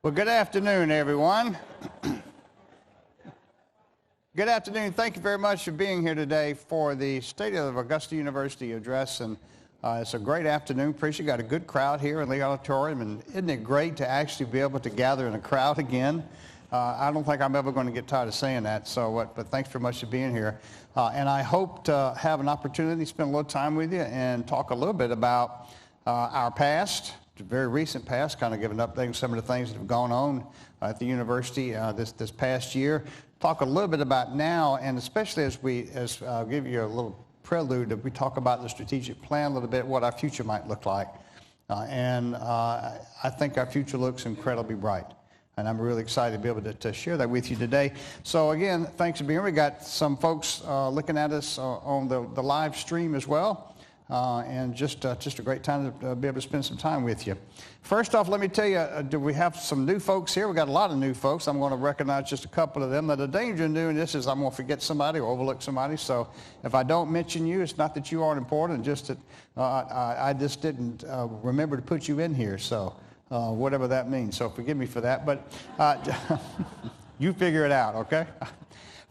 Well, good afternoon, everyone. Good afternoon. Thank you very much for being here today for the State of Augusta University address. And it's a great afternoon. Appreciate you got a good crowd here in the auditorium. And isn't it great to actually be able to gather in a crowd again? I don't think I'm ever going to get tired of saying that. But thanks very much for being here. And I hope to have an opportunity to spend a little time with you and talk a little bit about our past. Very recent past, kind of giving an update on some of the things that have gone on at the university this past year. Talk a little bit about now, and especially as I'll give you a little prelude, that we talk about the strategic plan a little bit, what our future might look like. And I think our future looks incredibly bright. And I'm really excited to be able to share that with you today. So again, thanks for being here. We got some folks looking at us on the live stream as well. And just a great time to be able to spend some time with you. First off, let me tell you, do we have some new folks here? We got a lot of new folks. I'm going to recognize just a couple of them. Now, the danger in doing this is I'm going to forget somebody or overlook somebody. So if I don't mention you, it's not that you aren't important, just that I just didn't remember to put you in here. So whatever that means. So forgive me for that. But you figure it out, okay?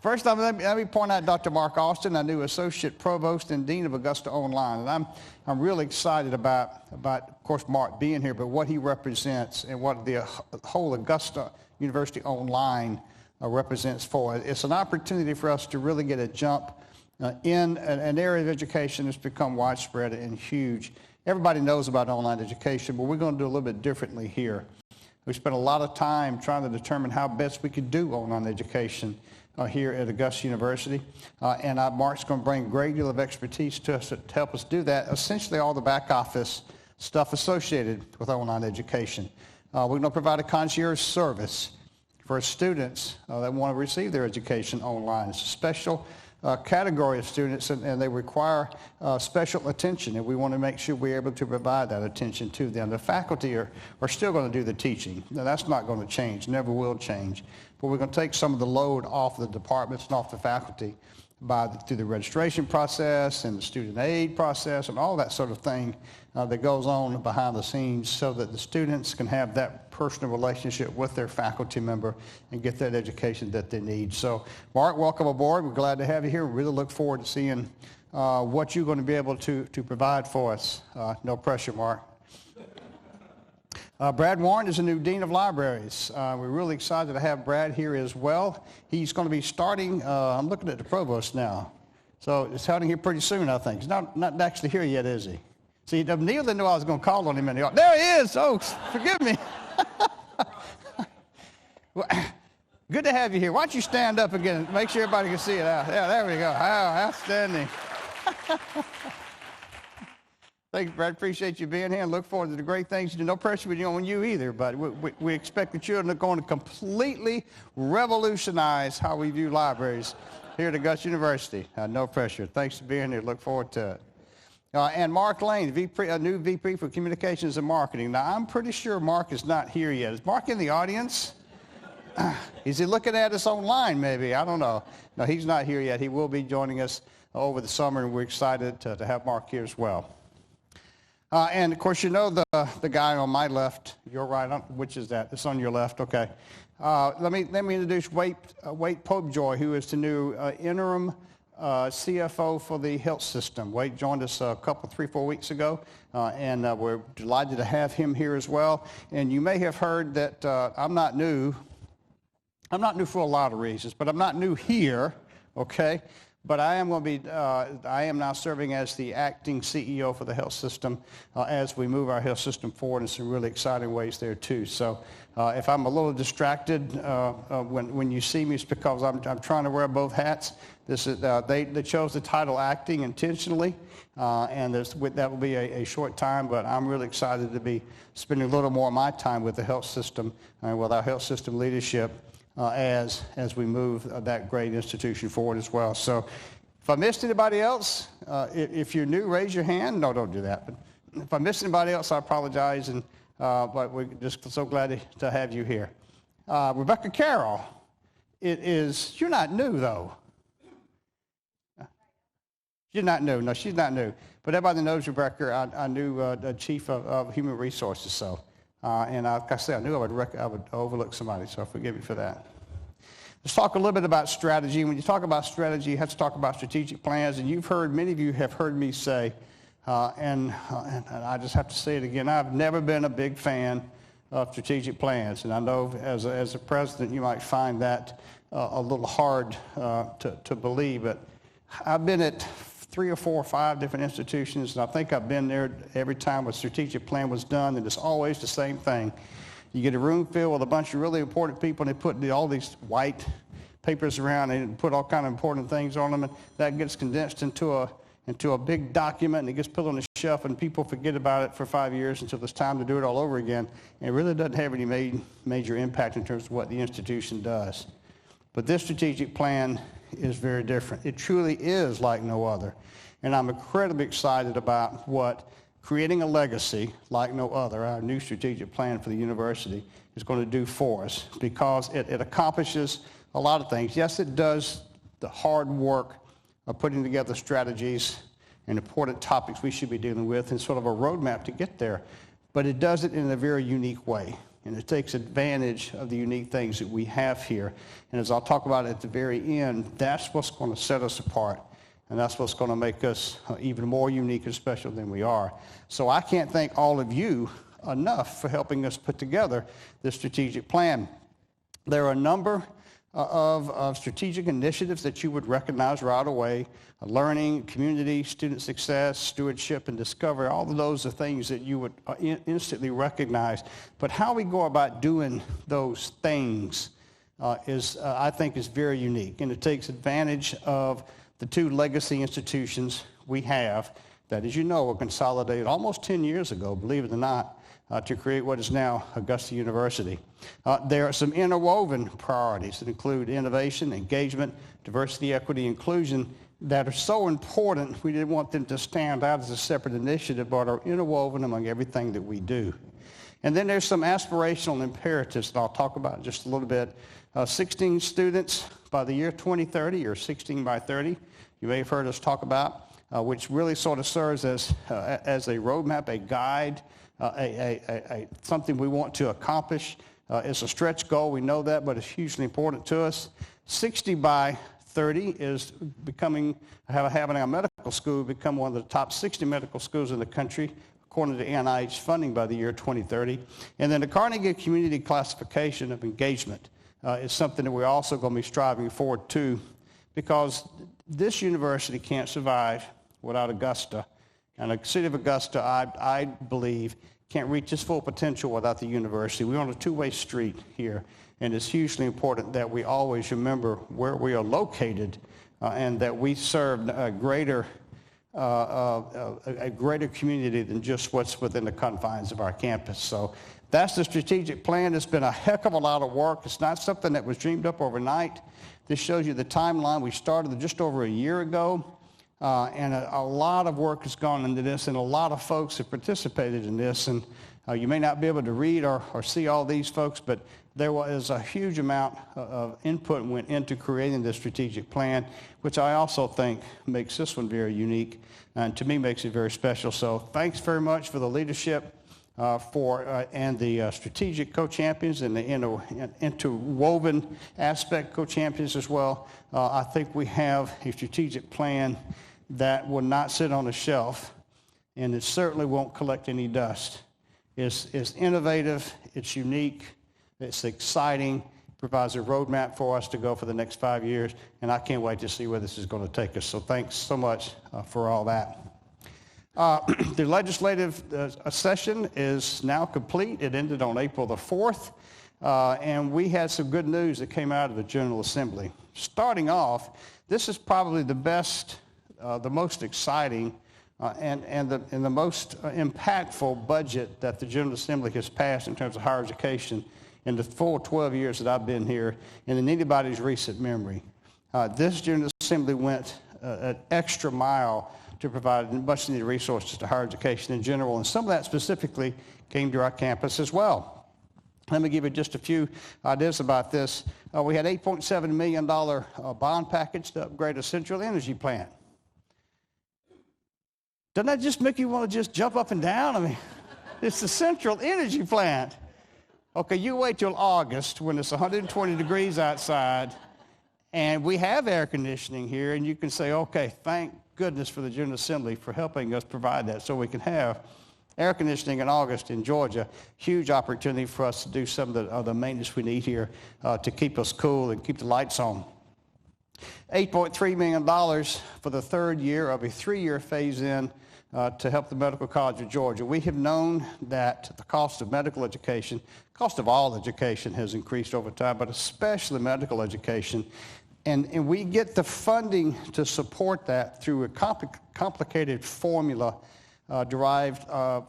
First off, let me point out Dr. Mark Austin, our new Associate Provost and Dean of Augusta Online. And I'm really excited about, of course, Mark being here, but what he represents and what the whole Augusta University Online represents for us. It's an opportunity for us to really get a jump in an area of education that's become widespread and huge. Everybody knows about online education, but we're going to do a little bit differently here. We spent a lot of time trying to determine how best we could do online education here at Augusta University. And Mark's going to bring a great deal of expertise to us to help us do that, essentially all the back office stuff associated with online education. We're going to provide a concierge service for students that want to receive their education online. It's a special category of students, and they require special attention, and we want to make sure we're able to provide that attention to them. The faculty are still going to do the teaching. Now, that's not going to change, never will change, but we're going to take some of the load off the departments and off the faculty through the registration process and the student aid process and all that sort of thing that goes on behind the scenes, so that the students can have that personal relationship with their faculty member and get that education that they need. So, Mark, welcome aboard. We're glad to have you here. We really look forward to seeing what you're going to be able to provide for us. No pressure, Mark. Brad Warren is the new Dean of Libraries. We're really excited to have Brad here as well. He's going to be starting, I'm looking at the Provost now. So it's starting here pretty soon, I think. He's not actually here yet, is he? See, Neil didn't know I was going to call on him in the audience. There he is! Oh, forgive me. Well, good to have you here. Why don't you stand up again and make sure everybody can see it out. Yeah, there we go. Oh, outstanding. Thanks, Brad. Appreciate you being here and look forward to the great things. No pressure on you either, but we expect that you're going to completely revolutionize how we view libraries here at Augusta University. No pressure. Thanks for being here. Look forward to it. And Mark Lane, a new VP for Communications and Marketing. Now, I'm pretty sure Mark is not here yet. Is Mark in the audience? Is he looking at us online, maybe? I don't know. No, he's not here yet. He will be joining us over the summer, and we're excited to have Mark here as well. And, of course, you know the guy on my left, your right, which is that? It's on your left, okay. Let me introduce Wade Popejoy, who is the new interim CFO for the health system. Wade joined us a couple, 3-4 weeks ago, and we're delighted to have him here as well. And you may have heard that I'm not new. I'm not new for a lot of reasons, but I'm not new here, okay? But I am going to be, I am now serving as the acting CEO for the health system as we move our health system forward in some really exciting ways there too. So if I'm a little distracted when you see me, it's because I'm trying to wear both hats. This is, they chose the title acting intentionally, and that will be a short time, but I'm really excited to be spending a little more of my time with the health system and with our health system leadership as we move that great institution forward as well. So if I missed anybody else, if you're new, raise your hand. No, don't do that. But if I missed anybody else, I apologize, but we're just so glad to have you here. Rebecca Carroll, you're not new, though. You're not new. No, she's not new. But everybody knows Rebecca, our new Chief of Human Resources. So And like I said, I knew I would overlook somebody, so forgive me for that. Let's talk a little bit about strategy. When you talk about strategy, you have to talk about strategic plans. And many of you have heard me say, and I just have to say it again, I've never been a big fan of strategic plans. And I know as a president, you might find that a little hard to believe. But I've been at 3 or 4 or 5 different institutions, and I think I've been there every time a strategic plan was done, and it's always the same thing. You get a room filled with a bunch of really important people, and they put all these white papers around and put all kind of important things on them, and that gets condensed into a big document, and it gets put on the shelf, and people forget about it for 5 years until it's time to do it all over again. And it really doesn't have any major impact in terms of what the institution does. But this strategic plan is very different. It truly is like no other. And I'm incredibly excited about what creating a legacy like no other, our new strategic plan for the university, is going to do for us, because it accomplishes a lot of things. Yes, it does the hard work of putting together strategies and important topics we should be dealing with and sort of a roadmap to get there, but it does it in a very unique way. And it takes advantage of the unique things that we have here. And as I'll talk about at the very end, that's what's going to set us apart. And that's what's going to make us even more unique and special than we are. So I can't thank all of you enough for helping us put together this strategic plan. There are a number of strategic initiatives that you would recognize right away: learning, community, student success, stewardship, and discovery. All of those are things that you would instantly recognize. But how we go about doing those things I think, is very unique. And it takes advantage of the 2 legacy institutions we have that, as you know, were consolidated almost 10 years ago, believe it or not, to create what is now Augusta University. There are some interwoven priorities that include innovation, engagement, diversity, equity, inclusion, that are so important we didn't want them to stand out as a separate initiative, but are interwoven among everything that we do. And then there's some aspirational imperatives that I'll talk about in just a little bit. 16 students by the year 2030, or 16 by 30, you may have heard us talk about, which really sort of serves as a roadmap, a guide, something we want to accomplish. It's a stretch goal, we know that, but it's hugely important to us. 60 by 30 is having our medical school become one of the top 60 medical schools in the country, according to NIH funding, by the year 2030. And then the Carnegie Community Classification of Engagement is something that we're also going to be striving forward to, because this university can't survive without Augusta. And the city of Augusta, I believe, can't reach its full potential without the university. We're on a 2-way street here, and it's hugely important that we always remember where we are located and that we serve a greater community than just what's within the confines of our campus. So that's the strategic plan. It's been a heck of a lot of work. It's not something that was dreamed up overnight. This shows you the timeline. We started just over a year ago. And a lot of work has gone into this, and a lot of folks have participated in this. And you may not be able to read or see all these folks, but there was a huge amount of input went into creating this strategic plan, which I also think makes this one very unique, and to me makes it very special. So thanks very much for the leadership and the strategic co-champions and the interwoven aspect co-champions as well. I think we have a strategic plan that will not sit on a shelf, and it certainly won't collect any dust. It's innovative, it's unique, it's exciting, provides a roadmap for us to go for the next 5 years, and I can't wait to see where this is going to take us. So thanks so much for all that. The legislative session is now complete. It ended on April the 4th, and we had some good news that came out of the General Assembly. Starting off, this is probably the best, the most exciting, and the most impactful budget that the General Assembly has passed in terms of higher education in the full 12 years that I've been here and in anybody's recent memory. This General Assembly went an extra mile to provide much needed resources to higher education in general, and some of that specifically came to our campus as well. Let me give you just a few ideas about this. We had $8.7 million bond package to upgrade a central energy plant. Doesn't that just make you want to just jump up and down? I mean, It's the central energy plant. Okay, you wait till August when it's 120 degrees outside, and we have air conditioning here, and you can say, okay, thank goodness for the General Assembly for helping us provide that so we can have air conditioning in August in Georgia. Huge opportunity for us to do some of the maintenance we need here to keep us cool and keep the lights on. $8.3 million for the third year of a 3-year phase-in to help the Medical College of Georgia. We have known that the cost of medical education, cost of all education has increased over time, but especially medical education. And we get the funding to support that through a complicated formula derived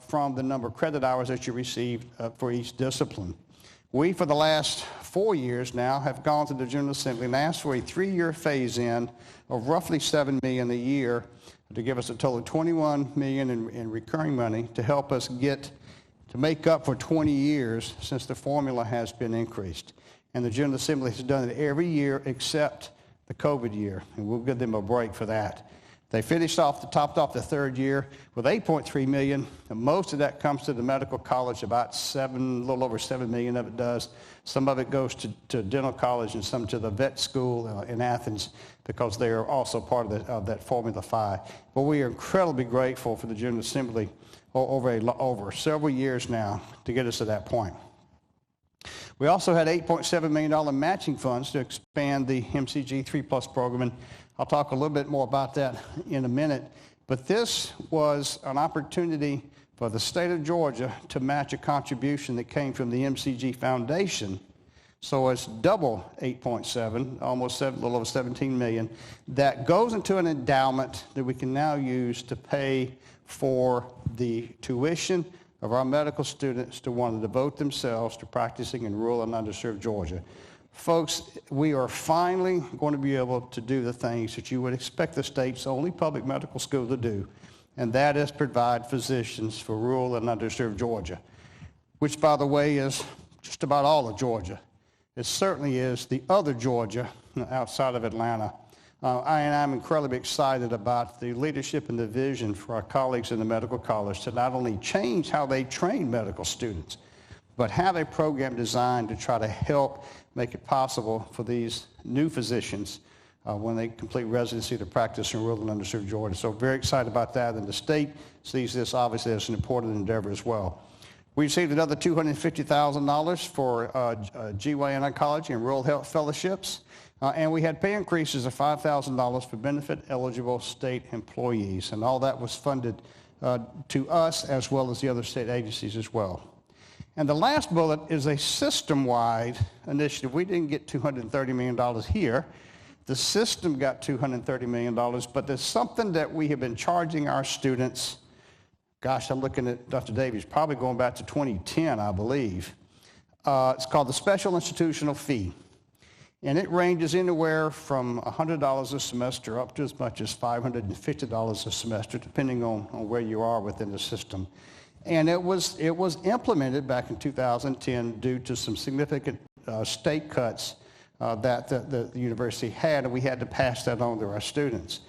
from the number of credit hours that you receive for each discipline. We, for the last 4 years now, have gone to the General Assembly and asked for a 3-year phase-in of roughly $7 million a year to give us a total of $21 million in recurring money to help us to make up for 20 years since the formula has been increased. And the General Assembly has done it every year except the COVID year, and we'll give them a break for that. They topped off the third year with $8.3 million, and most of that comes to the medical college, a little over $7 million of it does. Some of it goes to dental college and some to the vet school in Athens because they are also part of that Formula 5. But we are incredibly grateful for the General Assembly over several years now to get us to that point. We also had $8.7 million matching funds to expand the MCG 3+ program, and I'll talk a little bit more about that in a minute. But this was an opportunity for the state of Georgia to match a contribution that came from the MCG Foundation. So it's double 8.7, almost a little over 17 million, that goes into an endowment that we can now use to pay for the tuition of our medical students to want to devote themselves to practicing in rural and underserved Georgia. Folks, we are finally going to be able to do the things that you would expect the state's only public medical school to do, and that is provide physicians for rural and underserved Georgia, which, by the way, is just about all of Georgia. It certainly is the other Georgia outside of Atlanta. I'm incredibly excited about the leadership and the vision for our colleagues in the medical college to not only change how they train medical students, but have a program designed to try to help make it possible for these new physicians when they complete residency to practice in rural and underserved Georgia. So very excited about that, and the state sees this obviously as an important endeavor as well. We received another $250,000 for GYN oncology and rural health fellowships, and we had pay increases of $5,000 for benefit-eligible state employees, and all that was funded to us as well as the other state agencies as well. And the last bullet is a system-wide initiative. We didn't get $230 million here. The system got $230 million, but there's something that we have been charging our students. Gosh, I'm looking at Dr. Davies, probably going back to 2010, I believe. It's called the Special Institutional Fee. And it ranges anywhere from $100 a semester up to as much as $550 a semester, depending on where you are within the system. And it was implemented back in 2010 due to some significant state cuts that the university had, and we had to pass that on to our students.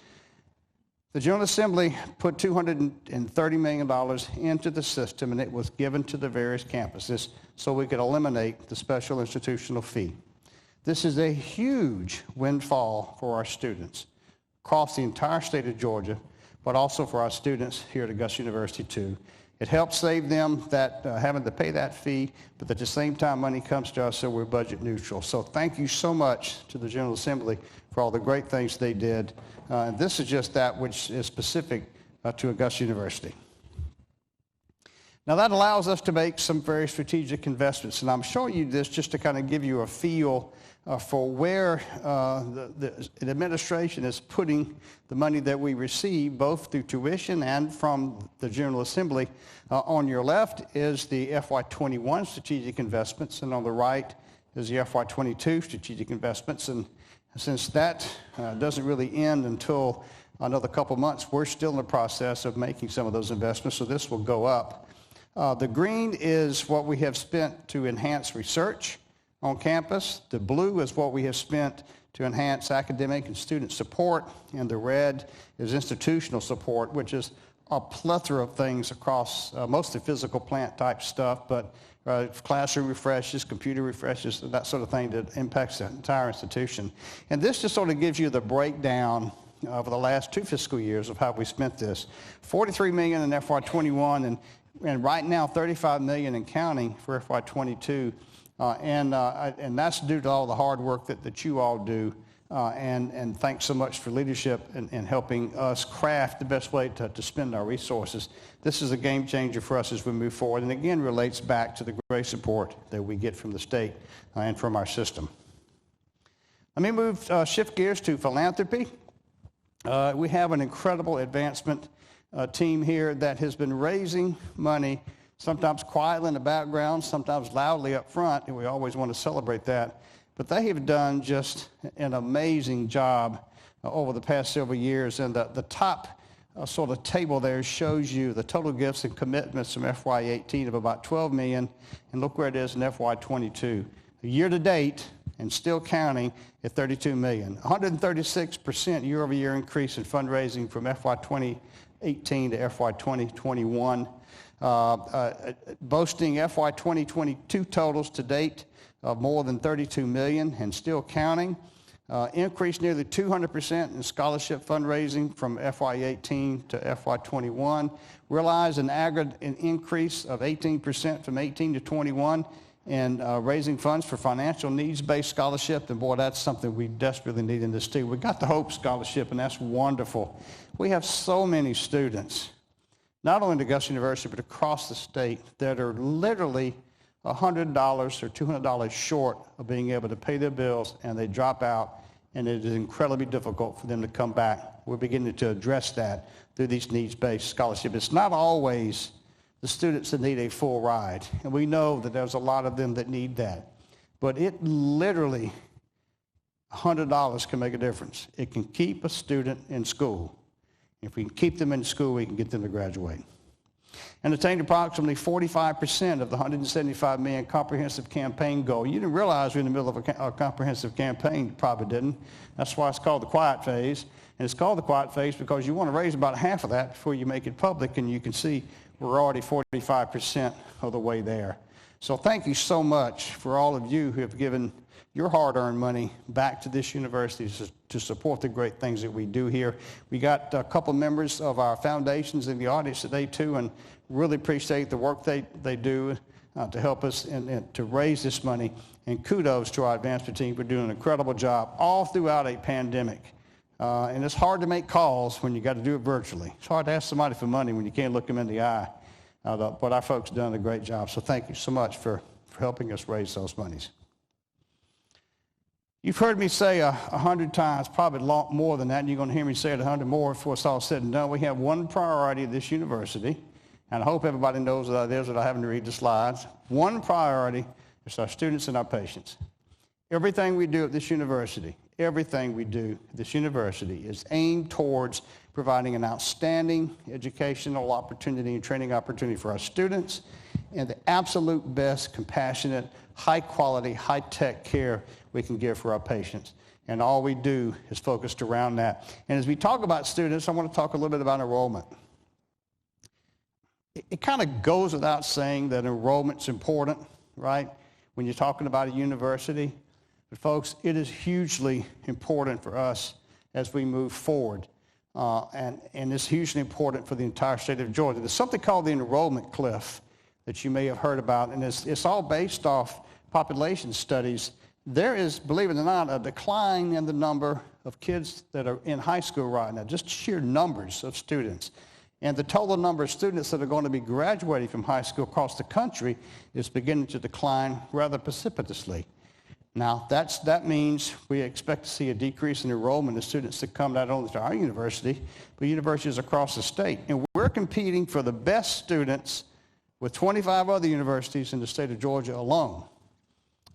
The General Assembly put $230 million into the system, and it was given to the various campuses so we could eliminate the special institutional fee. This is a huge windfall for our students across the entire state of Georgia, but also for our students here at Augusta University too. It helps save them that having to pay that fee, but at the same time, money comes to us, so we're budget neutral. So thank you so much to the General Assembly for all the great things they did. And this is just that which is specific to Augusta University. Now that allows us to make some very strategic investments, and I'm showing you this just to kind of give you a feel for where the administration is putting the money that we receive, both through tuition and from the General Assembly. On your left is the FY21 strategic investments, and on the right is the FY22 strategic investments. And since that doesn't really end until another couple months, we're still in the process of making some of those investments, so this will go up. The green is what we have spent to enhance research on campus. The blue is what we have spent to enhance academic and student support, and the red is institutional support, which is a plethora of things across mostly physical plant type stuff, but classroom refreshes, computer refreshes, that sort of thing that impacts the entire institution. And this just sort of gives you the breakdown over the last 2 fiscal years of how we spent this. $43 million in FY21 and right now $35 million in counting for FY22. And that's due to all the hard work that you all do. And thanks so much for leadership and helping us craft the best way to spend our resources. This is a game changer for us as we move forward, and again relates back to the great support that we get from the state and from our system. Let me shift gears to philanthropy. We have an incredible advancement team here that has been raising money, sometimes quietly in the background, sometimes loudly up front, and we always want to celebrate that. But they have done just an amazing job over the past several years. And the top sort of table there shows you the total gifts and commitments from FY18 of about $12 million. And look where it is in FY22. Year to date, and still counting, at $32 million. 136% year-over-year increase in fundraising from FY2018 to FY2021. Boasting FY 2022 totals to date of more than $32 million and still counting. Increased nearly 200% in scholarship fundraising from FY18 to FY21. Realized an aggregate increase of 18% from 18 to 21 and raising funds for financial needs-based scholarship. And boy, that's something we desperately need in this too. We got the Hope Scholarship, and that's wonderful. We have so many students, not only at Augusta University, but across the state, that are literally $100 or $200 short of being able to pay their bills, and they drop out, and it is incredibly difficult for them to come back. We're beginning to address that through these needs-based scholarships. It's not always the students that need a full ride, and we know that there's a lot of them that need that. But it literally, $100 can make a difference. It can keep a student in school. If we can keep them in school, we can get them to graduate. And attained approximately 45% of the $175 million comprehensive campaign goal. You didn't realize we're in the middle of a comprehensive campaign, you probably didn't. That's why it's called the quiet phase. And it's called the quiet phase because you want to raise about half of that before you make it public, and you can see we're already 45% of the way there. So thank you so much for all of you who have given your hard-earned money back to this university to support the great things that we do here. We got a couple members of our foundations in the audience today too, and really appreciate the work they do to help us and to raise this money. And kudos to our advancement team for doing an incredible job all throughout a pandemic. And it's hard to make calls when you got to do it virtually. It's hard to ask somebody for money when you can't look them in the eye. But our folks have done a great job. So thank you so much for helping us raise those monies. You've heard me say 100 times, probably a lot more than that, and you're going to hear me say it 100 more before it's all said and done. We have one priority at this university, and I hope everybody knows what that is without having to read the slides. One priority is our students and our patients. Everything we do at this university is aimed towards providing an outstanding educational opportunity and training opportunity for our students and the absolute best, compassionate, high-quality, high-tech care we can give for our patients. And all we do is focused around that. And as we talk about students, I want to talk a little bit about enrollment. It kind of goes without saying that enrollment's important, right, when you're talking about a university. But folks, it is hugely important for us as we move forward. And it's hugely important for the entire state of Georgia. There's something called the Enrollment Cliff that you may have heard about, and it's all based off population studies. There is, believe it or not, a decline in the number of kids that are in high school right now, just sheer numbers of students. And the total number of students that are going to be graduating from high school across the country is beginning to decline rather precipitously. Now, that means we expect to see a decrease in enrollment of students that come not only to our university, but universities across the state. And we're competing for the best students with 25 other universities in the state of Georgia alone.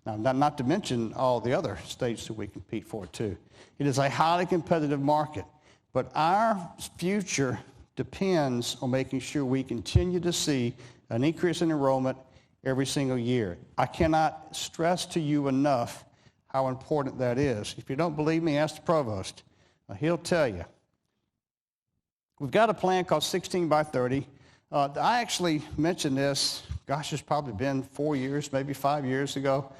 Now, not to mention all the other states that we compete for, too. It is a highly competitive market, but our future depends on making sure we continue to see an increase in enrollment every single year. I cannot stress to you enough how important that is. If you don't believe me, ask the Provost. He'll tell you. We've got a plan called 16 by 30. I actually mentioned this, gosh, it's probably been 4 years, maybe 5 years ago,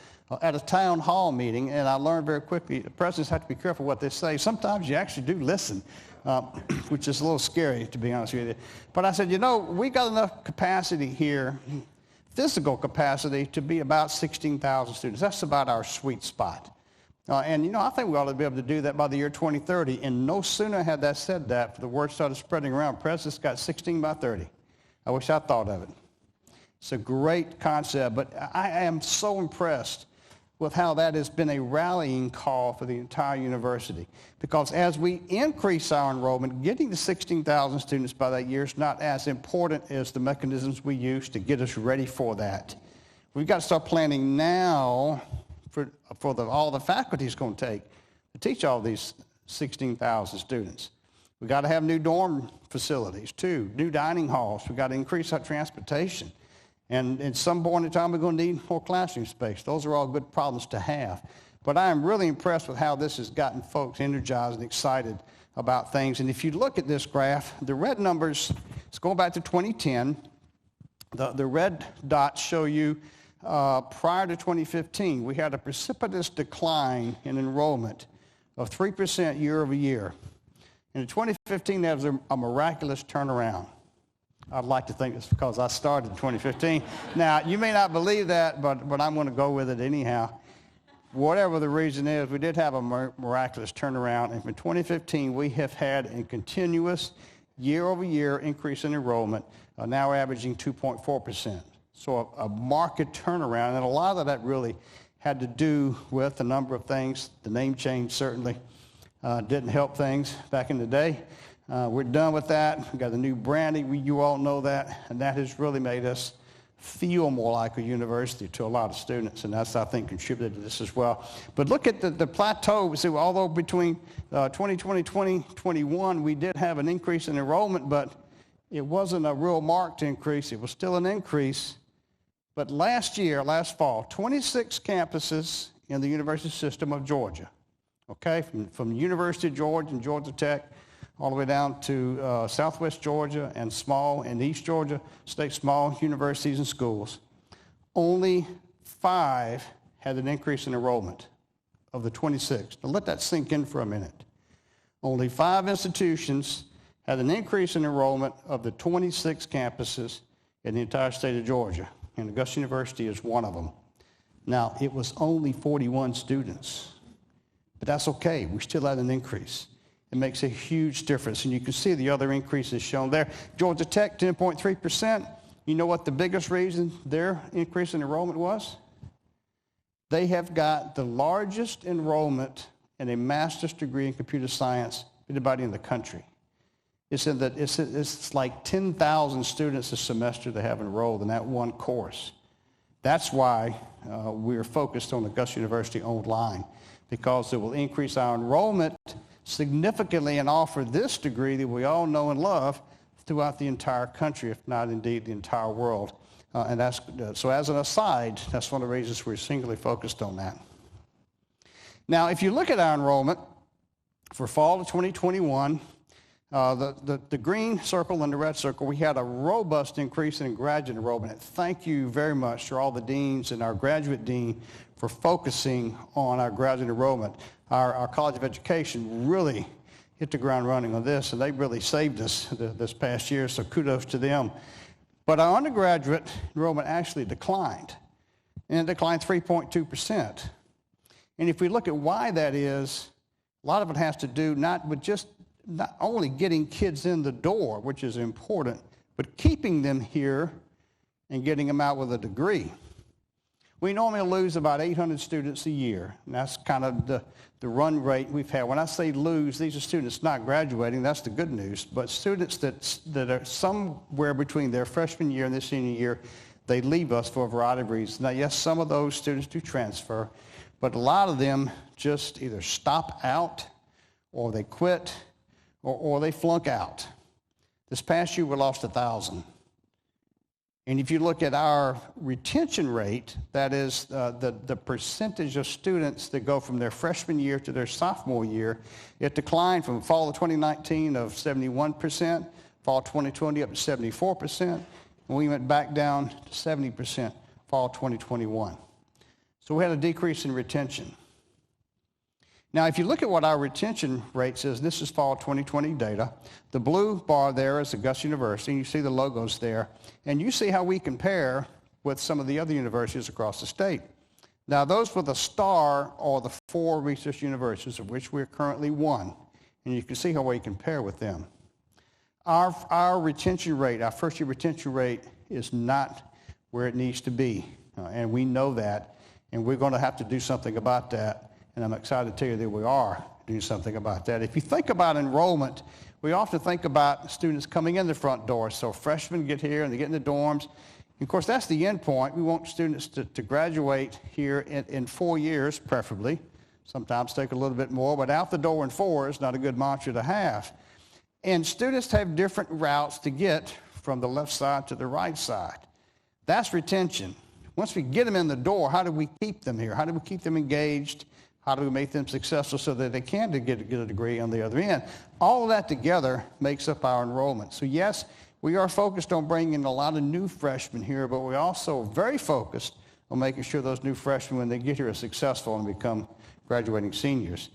at a town hall meeting, and I learned very quickly the presidents have to be careful what they say. Sometimes you actually do listen, which is a little scary, to be honest with you. But I said, we got enough capacity here, physical capacity, to be about 16,000 students. That's about our sweet spot. And I think we ought to be able to do that by the year 2030. And no sooner had that said that, the word started spreading around. President's got 16 by 30. I wish I thought of it. It's a great concept, but I am so impressed with how that has been a rallying call for the entire university. Because as we increase our enrollment, getting to 16,000 students by that year is not as important as the mechanisms we use to get us ready for that. We've got to start planning now for all the faculty is going to take to teach all these 16,000 students. We've got to have new dorm facilities, too, new dining halls. We've got to increase our transportation. And at some point in time, we're going to need more classroom space. Those are all good problems to have. But I am really impressed with how this has gotten folks energized and excited about things. And if you look at this graph, the red numbers, it's going back to 2010. The red dots show you prior to 2015, we had a precipitous decline in enrollment of 3% year over year. And in 2015, there was a miraculous turnaround. I'd like to think it's because I started in 2015. Now, you may not believe that, but I'm going to go with it anyhow. Whatever the reason is, we did have a miraculous turnaround. And from 2015, we have had a continuous year-over-year increase in enrollment, now averaging 2.4%. So a market turnaround, and a lot of that really had to do with a number of things. The name change certainly didn't help things back in the day. We're done with that. We've got the new branding. You all know that. And that has really made us feel more like a university to a lot of students. And that's, I think, contributed to this as well. But look at the plateau. See, although between 2020 and 2021, we did have an increase in enrollment, but it wasn't a real marked increase. It was still an increase. But last fall, 26 campuses in the university system of Georgia, okay, from the University of Georgia and Georgia Tech, all the way down to Southwest Georgia and East Georgia State small universities and schools. Only 5 had an increase in enrollment of the 26. Now let that sink in for a minute. Only 5 institutions had an increase in enrollment of the 26 campuses in the entire state of Georgia, and Augusta University is one of them. Now, it was only 41 students, but that's okay. We still had an increase. It makes a huge difference, and you can see the other increases shown there. Georgia Tech, 10.3%. You know what the biggest reason their increase in enrollment was? They have got the largest enrollment in a master's degree in computer science of anybody in the country. It's like 10,000 students a semester they have enrolled in that one course. That's why we're focused on Augusta University Online, because it will increase our enrollment significantly and offer this degree that we all know and love throughout the entire country, if not indeed the entire world. And that's so as an aside, that's one of the reasons we're singularly focused on that. Now, if you look at our enrollment for fall of 2021, the green circle and the red circle, we had a robust increase in graduate enrollment. And thank you very much to all the deans and our graduate dean for focusing on our graduate enrollment. Our College of Education really hit the ground running on this, and they really saved us this past year, so kudos to them. But our undergraduate enrollment actually declined, and it declined 3.2%. And if we look at why that is, a lot of it has to do not only getting kids in the door, which is important, but keeping them here and getting them out with a degree. We normally lose about 800 students a year, and that's kind of the run rate we've had. When I say lose, these are students not graduating. That's the good news. But students that are somewhere between their freshman year and their senior year, they leave us for a variety of reasons. Now, yes, some of those students do transfer, but a lot of them just either stop out or they quit or they flunk out. This past year, we lost 1,000. And if you look at our retention rate, that is the percentage of students that go from their freshman year to their sophomore year, it declined from fall of 2019 of 71%, fall 2020 up to 74%, and we went back down to 70% fall 2021. So we had a decrease in retention. Now, if you look at what our retention rate says, this is fall 2020 data. The blue bar there is Augusta University, and you see the logos there. And you see how we compare with some of the other universities across the state. Now, those with a star are the 4 research universities, of which we're currently one. And you can see how we compare with them. Our retention rate, our first-year retention rate, is not where it needs to be. And we know that, and we're going to have to do something about that. And I'm excited to tell you that we are doing something about that. If you think about enrollment, we often think about students coming in the front door. So freshmen get here and they get in the dorms. And of course, that's the end point. We want students to graduate here in 4 years, preferably. Sometimes take a little bit more, but out the door in 4 is not a good mantra to have. And students have different routes to get from the left side to the right side. That's retention. Once we get them in the door, how do we keep them here? How do we keep them engaged? How do we make them successful so that they can get a degree on the other end? All of that together makes up our enrollment. So yes, we are focused on bringing a lot of new freshmen here, but we're also very focused on making sure those new freshmen, when they get here, are successful and become graduating seniors.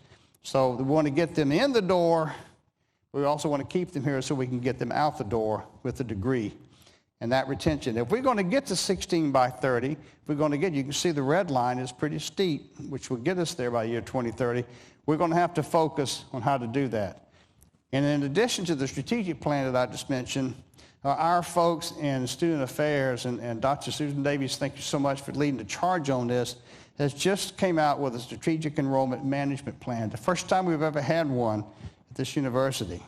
So we want to get them in the door. We also want to keep them here so we can get them out the door with a degree. And that retention. If we're going to get to 16 by 30, if we're going to get, you can see the red line is pretty steep, which will get us there by year 2030. We're going to have to focus on how to do that. And in addition to the strategic plan that I just mentioned, our folks in student affairs, and Dr. Susan Davies, thank you so much for leading the charge on this, has just came out with a strategic enrollment management plan. The first time we've ever had one at this university.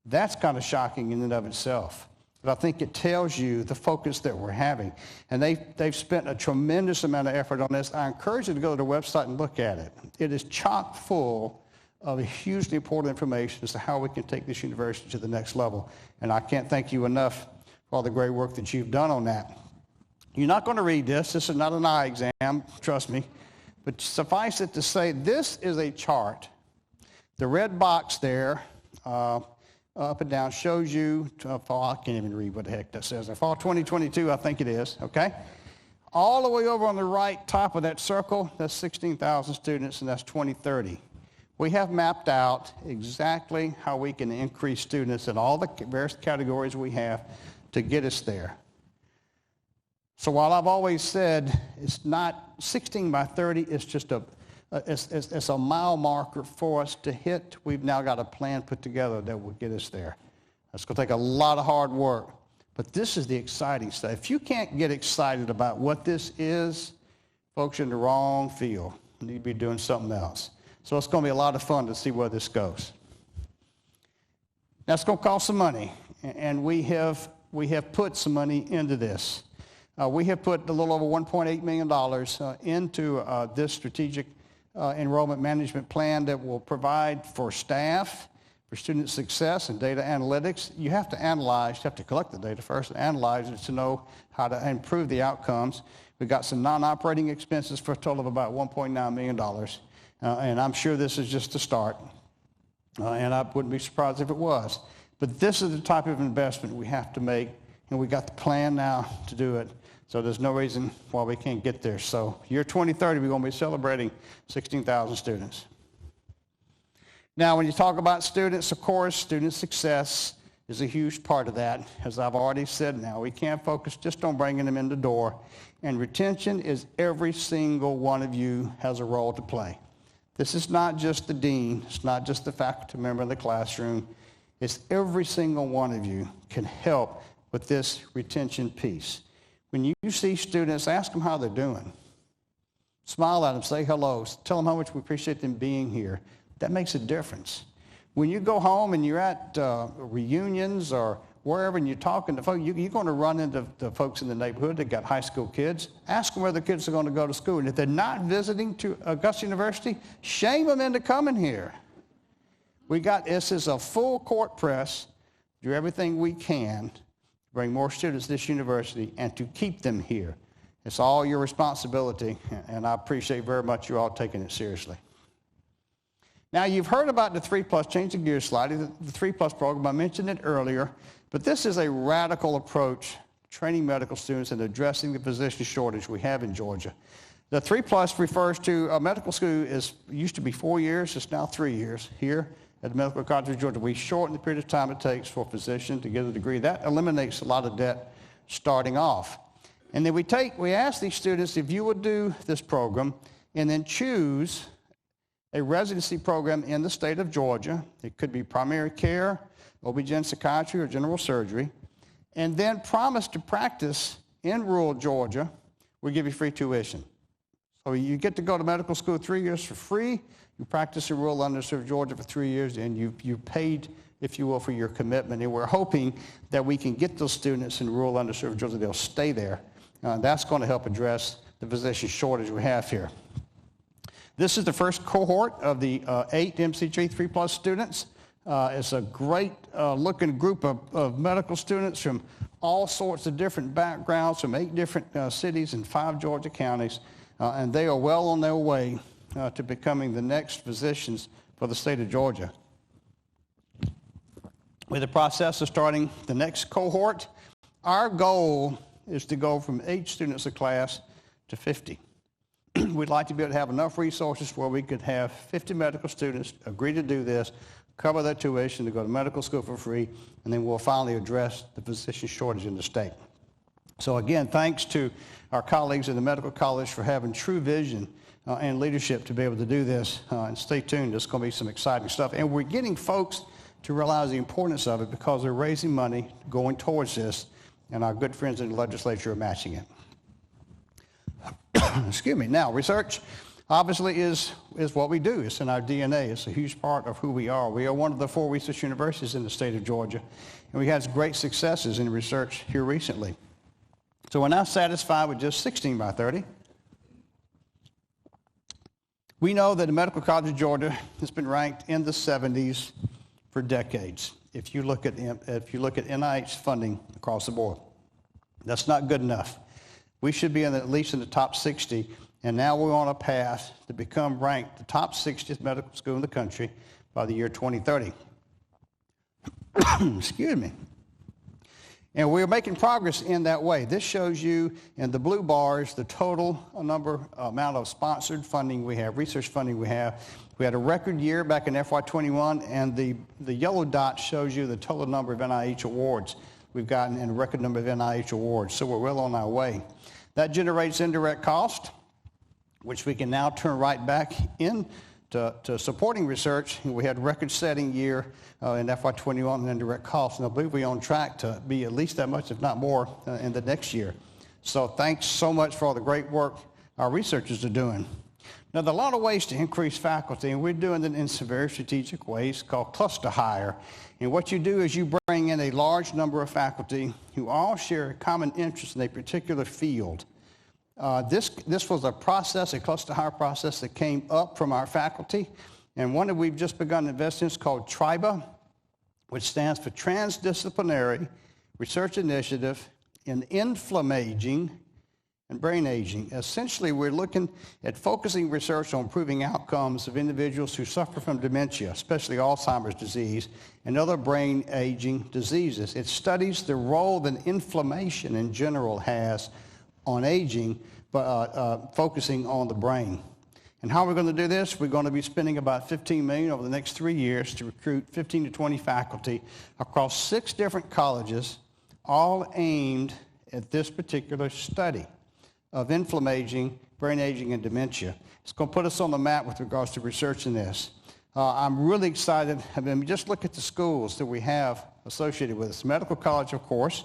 That's kind of shocking in and of itself. But I think it tells you the focus that we're having. And they've spent a tremendous amount of effort on this. I encourage you to go to their website and look at it. It is chock full of hugely important information as to how we can take this university to the next level. And I can't thank you enough for all the great work that you've done on that. You're not going to read this. This is not an eye exam, trust me. But suffice it to say, this is a chart. The red box there, up and down, shows you, fall, I can't even read what the heck that says. Fall 2022, I think it is, okay? All the way over on the right top of that circle, that's 16,000 students, and that's 2030. We have mapped out exactly how we can increase students in all the various categories we have to get us there. So while I've always said it's not 16 by 30, it's just it's a mile marker for us to hit. We've now got a plan put together that will get us there. It's going to take a lot of hard work, but this is the exciting stuff. If you can't get excited about what this is, folks, you're in the wrong field. You need to be doing something else. So it's going to be a lot of fun to see where this goes. Now, it's going to cost some money, and we have put some money into this. We have put a little over $1.8 million into this strategic enrollment management plan that will provide for staff, for student success and data analytics. You have to analyze, you have to collect the data first and analyze it to know how to improve the outcomes. We've got some non-operating expenses for a total of about $1.9 million. And I'm sure this is just a start. And I wouldn't be surprised if it was. But this is the type of investment we have to make, and we got the plan now to do it. So there's no reason why we can't get there. So year 2030, we're going to be celebrating 16,000 students. Now, when you talk about students, of course, student success is a huge part of that. As I've already said now, we can't focus just on bringing them in the door. And retention is every single one of you has a role to play. This is not just the dean. It's not just the faculty member in the classroom. It's every single one of you can help with this retention piece. When you see students, ask them how they're doing. Smile at them, say hello, tell them how much we appreciate them being here. That makes a difference. When you go home and you're at reunions or wherever and you're talking to folks, you're going to run into the folks in the neighborhood that got high school kids. Ask them where the kids are going to go to school. And if they're not visiting to Augusta University, shame them into coming here. This is a full court press. Do everything we can bring more students to this university, and to keep them here. It's all your responsibility, and I appreciate very much you all taking it seriously. Now, you've heard about the 3+, change the gears slightly, the 3+ program. I mentioned it earlier, but this is a radical approach training medical students and addressing the physician shortage we have in Georgia. The 3+ refers to medical school used to be 4 years, it's now 3 years here at the Medical College of Georgia. We shorten the period of time it takes for a physician to get a degree. That eliminates a lot of debt starting off. And then we ask these students if you would do this program and then choose a residency program in the state of Georgia. It could be primary care, OB-GYN psychiatry, or general surgery. And then promise to practice in rural Georgia. We give you free tuition. So you get to go to medical school 3 years for free. You practice in rural underserved Georgia for 3 years, and you paid, if you will, for your commitment. And we're hoping that we can get those students in rural underserved Georgia. They'll stay there. That's going to help address the physician shortage we have here. This is the first cohort of the 8 MCG 3+ students. It's a great looking group of medical students from all sorts of different backgrounds, from 8 different cities and 5 Georgia counties. And they are well on their way to becoming the next physicians for the state of Georgia. With the process of starting the next cohort, our goal is to go from 8 students a class to 50. We'd like to be able to have enough resources where we could have 50 medical students agree to do this, cover their tuition to go to medical school for free, and then we'll finally address the physician shortage in the state. So again, thanks to our colleagues in the medical college for having true vision and leadership to be able to do this. And stay tuned, there's going to be some exciting stuff. And we're getting folks to realize the importance of it because they're raising money going towards this, and our good friends in the legislature are matching it. Excuse me. Now, research obviously is what we do. It's in our DNA. It's a huge part of who we are. We are one of the 4 research universities in the state of Georgia, and we had great successes in research here recently. So we're not satisfied with just 16 by 30. We know that the Medical College of Georgia has been ranked in the 70s for decades. If you look at NIH funding across the board, that's not good enough. We should be at least in the top 60, and now we're on a path to become ranked the top 60th medical school in the country by the year 2030. Excuse me. And we're making progress in that way. This shows you in the blue bars the total amount of sponsored funding we have, research funding we have. We had a record year back in FY21, and the yellow dot shows you the total number of NIH awards we've gotten and a record number of NIH awards. So we're well on our way. That generates indirect cost, which we can now turn right back into supporting research. We had a record-setting year in FY21 in indirect costs, and I believe we're on track to be at least that much, if not more, in the next year. So thanks so much for all the great work our researchers are doing. Now, there are a lot of ways to increase faculty, and we're doing it in some very strategic ways called cluster hire. And what you do is you bring in a large number of faculty who all share a common interest in a particular field. This was a process, a cluster hire process that came up from our faculty, and one that we've just begun investing in is called TRIBA, which stands for Transdisciplinary Research Initiative in Inflammaging and Brain Aging. Essentially, we're looking at focusing research on improving outcomes of individuals who suffer from dementia, especially Alzheimer's disease and other brain aging diseases. It studies the role that inflammation in general has on aging, but focusing on the brain. And how we're going to do this, we're going to be spending about $15 million over the next 3 years to recruit 15 to 20 faculty across 6 different colleges, all aimed at this particular study of inflammaging, brain aging, and dementia. It's going to put us on the map with regards to research in this. I'm really excited. I mean, just look at the schools that we have associated with us. Medical College, of course,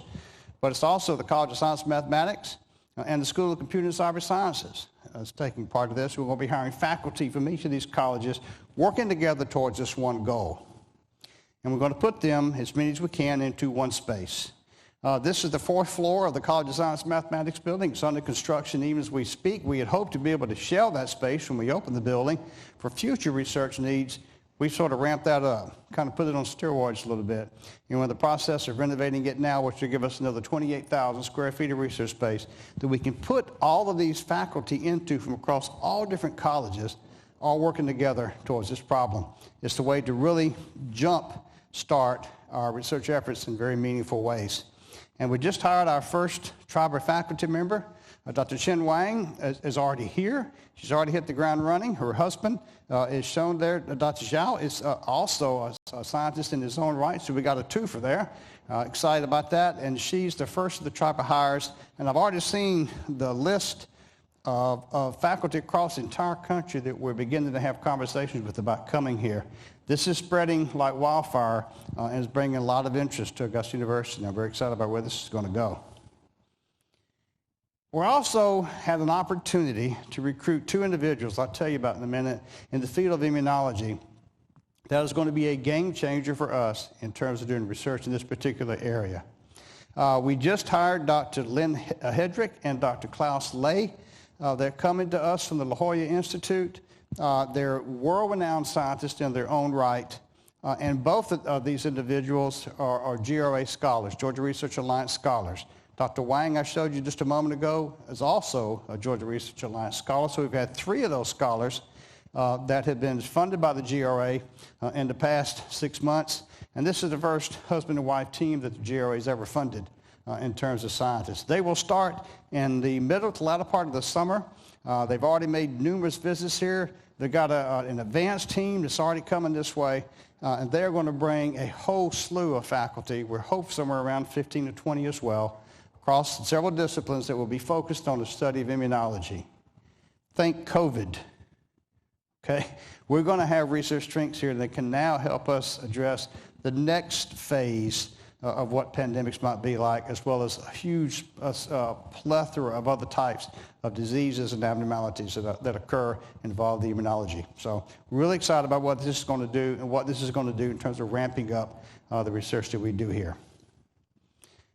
but it's also the College of Science and Mathematics and the School of Computer and Cyber Sciences is taking part of this. We're going to be hiring faculty from each of these colleges, working together towards this one goal. And we're going to put them, as many as we can, into one space. This is the 4th floor of the College of Science and Mathematics building. It's under construction even as we speak. We had hoped to be able to shell that space when we open the building for future research needs we sort of ramped that up, kind of put it on steroids a little bit. And we're in the process of renovating it now, which will give us another 28,000 square feet of research space that we can put all of these faculty into from across all different colleges, all working together towards this problem. It's the way to really start our research efforts in very meaningful ways. And we just hired our first tribal faculty member. Dr. Chen Wang is already here. She's already hit the ground running. Her husband is shown there. Dr. Zhao is also a scientist in his own right, so we got a twofer there. Excited about that. And she's the first of the tribal hires. And I've already seen the list of faculty across the entire country that we're beginning to have conversations with about coming here. This is spreading like wildfire and is bringing a lot of interest to Augusta University. And I'm very excited about where this is going to go. We also had an opportunity to recruit 2 individuals, I'll tell you about in a minute, in the field of immunology. That is going to be a game changer for us in terms of doing research in this particular area. We just hired Dr. Lynn Hedrick and Dr. Klaus Ley. They're coming to us from the La Jolla Institute. They're world-renowned scientists in their own right. And both of these individuals are GRA scholars, Georgia Research Alliance scholars. Dr. Wang, I showed you just a moment ago, is also a Georgia Research Alliance scholar. So we've had 3 of those scholars that have been funded by the GRA in the past 6 months. And this is the first husband and wife team that the GRA has ever funded in terms of scientists. They will start in the middle to latter part of the summer. They've already made numerous visits here. They've got an advanced team that's already coming this way. And they're going to bring a whole slew of faculty. We're hoping somewhere around 15 to 20 as well, across several disciplines that will be focused on the study of immunology. Think COVID, okay? We're going to have research strengths here that can now help us address the next phase of what pandemics might be like, as well as a huge plethora of other types of diseases and abnormalities that occur involved in immunology. So really excited about what this is going to do and what this is going to do in terms of ramping up the research that we do here.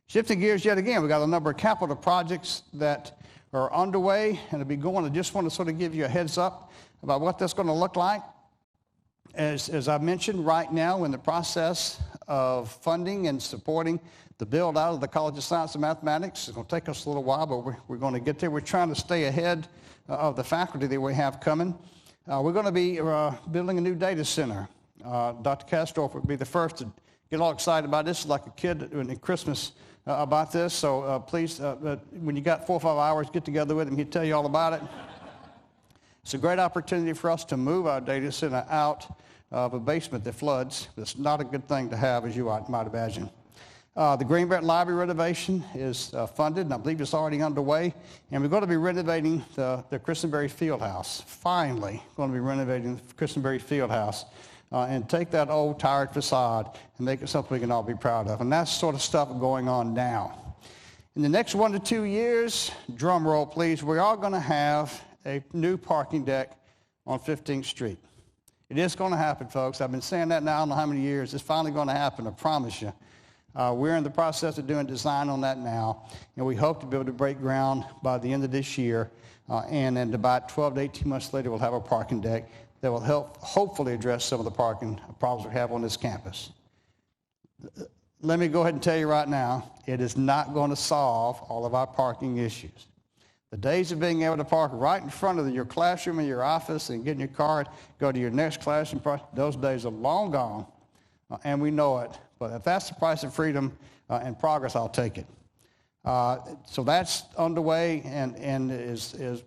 Shifting gears yet again, we've got a number of capital projects that are underway and will be going. I just want to sort of give you a heads up about what that's going to look like. As I mentioned, right now we're in the process of funding and supporting the build out of the College of Science and Mathematics. It's going to take us a little while, but we're going to get there. We're trying to stay ahead of the faculty that we have coming. We're going to be building a new data center. Dr. Castorf would be the first to get all excited about this, like a kid at Christmas about this. So please, when you got 4 or 5 hours, get together with him. He'll tell you all about it. It's a great opportunity for us to move our data center out of a basement that floods. It's not a good thing to have, as you might imagine. The Greenbelt Library renovation is funded, and I believe it's already underway. And we're going to be renovating the Christenberry Fieldhouse. Finally, going to be renovating the Christenberry Fieldhouse and take that old tired facade and make it something we can all be proud of. And that's sort of stuff going on now. In the next 1 to 2 years, drum roll please, we are going to have a new parking deck on 15th Street. It is going to happen, folks. I've been saying that now I don't know how many years. It's finally going to happen, I promise you. We're in the process of doing design on that now, and we hope to be able to break ground by the end of this year, and then about 12 to 18 months later, we'll have a parking deck that will help hopefully address some of the parking problems we have on this campus. Let me go ahead and tell you right now, it is not going to solve all of our parking issues. The days of being able to park right in front of your classroom and your office and get in your car and go to your next classroom, those days are long gone, and we know it. But if that's the price of freedom and progress, I'll take it. So that's underway and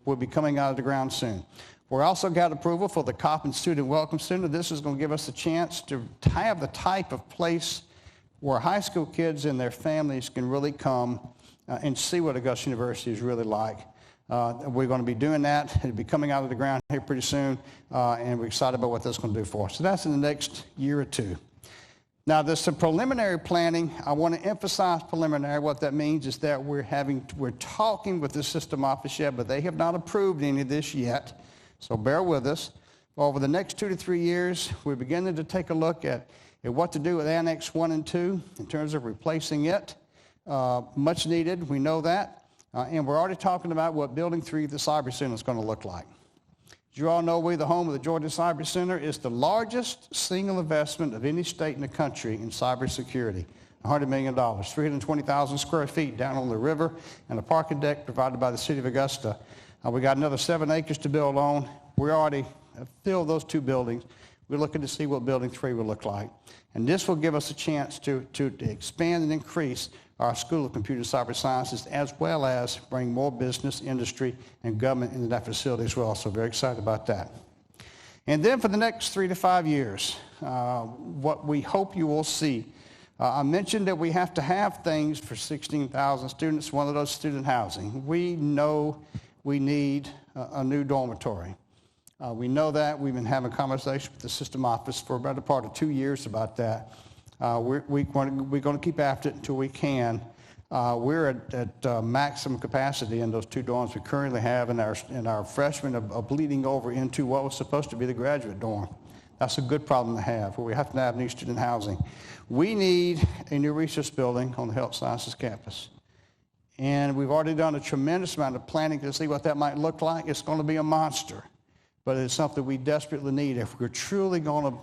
will be coming out of the ground soon. We also got approval for the Coppin Student Welcome Center. This is going to give us a chance to have the type of place where high school kids and their families can really come and see what Augusta University is really like. We're going to be doing that. It'll be coming out of the ground here pretty soon, and we're excited about what that's going to do for us. So that's in the next year or two. Now, there's some preliminary planning. I want to emphasize preliminary. What that means is that we're talking with the system office yet, but they have not approved any of this yet. So bear with us. Over the next 2 to 3 years, we're beginning to take a look at what to do with Annex 1 and 2 in terms of replacing it. Much needed, we know that. And we're already talking about what Building 3, the Cyber Center, is going to look like. As you all know, we're the home of the Georgia Cyber Center. It's the largest single investment of any state in the country in cybersecurity. $100 million, 320,000 square feet down on the river, and a parking deck provided by the city of Augusta. We got another 7 acres to build on. We already have filled those 2 buildings. We're looking to see what building 3 will look like. And this will give us a chance to expand and increase our School of Computer and Cyber Sciences, as well as bring more business, industry, and government into that facility as well. So very excited about that. And then for the next 3 to 5 years, what we hope you will see, I mentioned that we have to have things for 16,000 students, one of those student housing. We know we need a new dormitory. We know that. We've been having conversations with the system office for about a part of 2 years about that. We're going to keep after it until we can. We're at maximum capacity in those 2 dorms we currently have, and our freshmen are bleeding over into what was supposed to be the graduate dorm. That's a good problem to have, where we have to have new student housing. We need a new research building on the health sciences campus. And we've already done a tremendous amount of planning to see what that might look like. It's going to be a monster, but it's something we desperately need if we're truly going to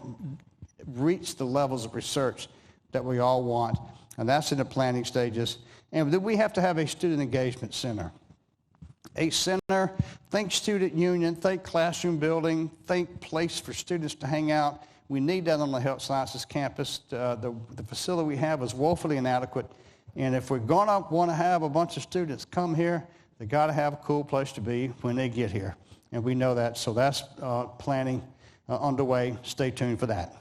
reach the levels of research that we all want. And that's in the planning stages. And then we have to have a student engagement center. A center, think student union, think classroom building, think place for students to hang out. We need that on the health sciences campus. The facility we have is woefully inadequate. And if we're going to want to have a bunch of students come here, they've got to have a cool place to be when they get here. And we know that. So that's planning underway. Stay tuned for that.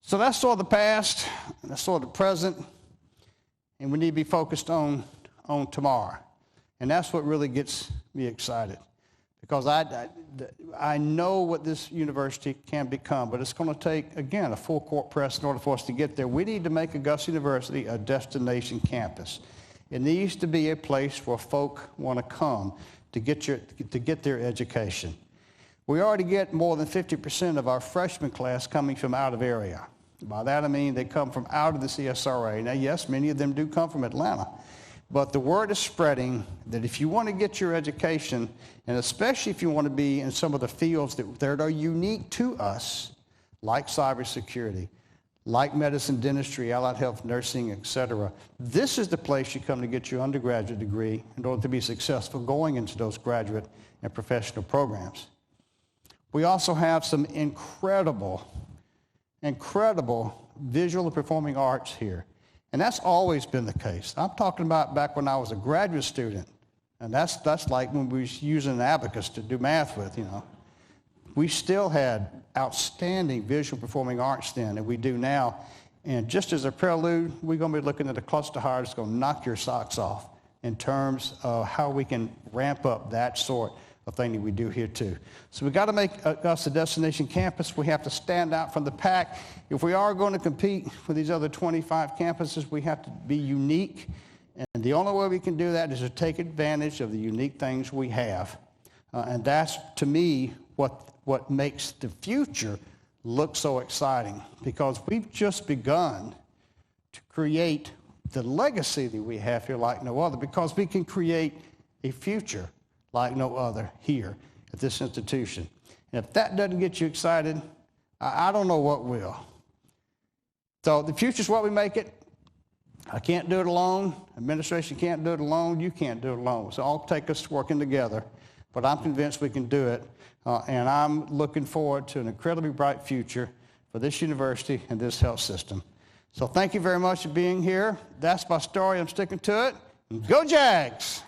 So that's sort of the past, that's sort of the present, and we need to be focused on tomorrow. And that's what really gets me excited, because I know what this university can become, but it's going to take, again, a full court press in order for us to get there. We need to make Augusta University a destination campus. It needs to be a place where folk want to come to get their education. We already get more than 50% of our freshman class coming from out of area. By that I mean they come from out of the CSRA. Now, yes, many of them do come from Atlanta, but the word is spreading that if you want to get your education, and especially if you want to be in some of the fields that are unique to us, like cybersecurity, like medicine, dentistry, allied health, nursing, etc., this is the place you come to get your undergraduate degree in order to be successful going into those graduate and professional programs. We also have some incredible visual and performing arts here. And that's always been the case. I'm talking about back when I was a graduate student, and that's like when we was using an abacus to do math with, you know. We still had outstanding visual performing arts then, and we do now. And just as a prelude, we're going to be looking at a cluster hire that's going to knock your socks off in terms of how we can ramp up that sort of thing that we do here too. So we've got to make us a destination campus. We have to stand out from the pack. If we are going to compete with these other 25 campuses, we have to be unique. And the only way we can do that is to take advantage of the unique things we have. And that's, to me, what makes the future look so exciting, because we've just begun to create the legacy that we have here like no other, because we can create a future like no other here at this institution. And if that doesn't get you excited, I don't know what will. So the future's what we make it. I can't do it alone. Administration can't do it alone. You can't do it alone. So I'll take us working together. But I'm convinced we can do it. And I'm looking forward to an incredibly bright future for this university and this health system. So thank you very much for being here. That's my story. I'm sticking to it. Go Jags!